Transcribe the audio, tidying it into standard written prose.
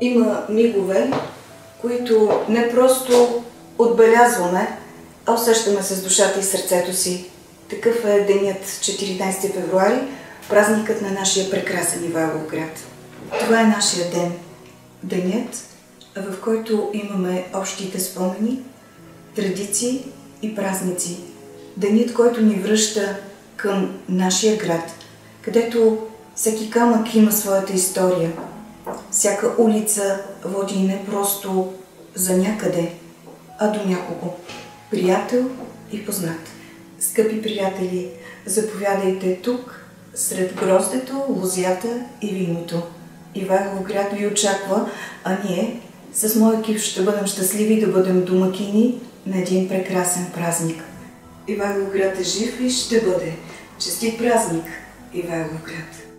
Има мигове, които не просто отбелязваме, а усещаме с душата и сърцето си. Такъв е денят 14 февруари, празникът на нашия прекрасен Ивайловград. Това е нашия ден. Денят, в който имаме общите спомени, традиции и празници. Денят, който ни връща към нашия град, където всеки камък има своята история. Всяка улица води не просто за някъде, а до някого. Приятел и познат. Скъпи приятели, заповядайте тук, сред гроздето, лозята и виното. Ивайловград ви очаква, а ние с моя екип ще бъдем щастливи да бъдем домакини на един прекрасен празник. Ивайловград е жив и ще бъде. Честит празник, Ивайловград!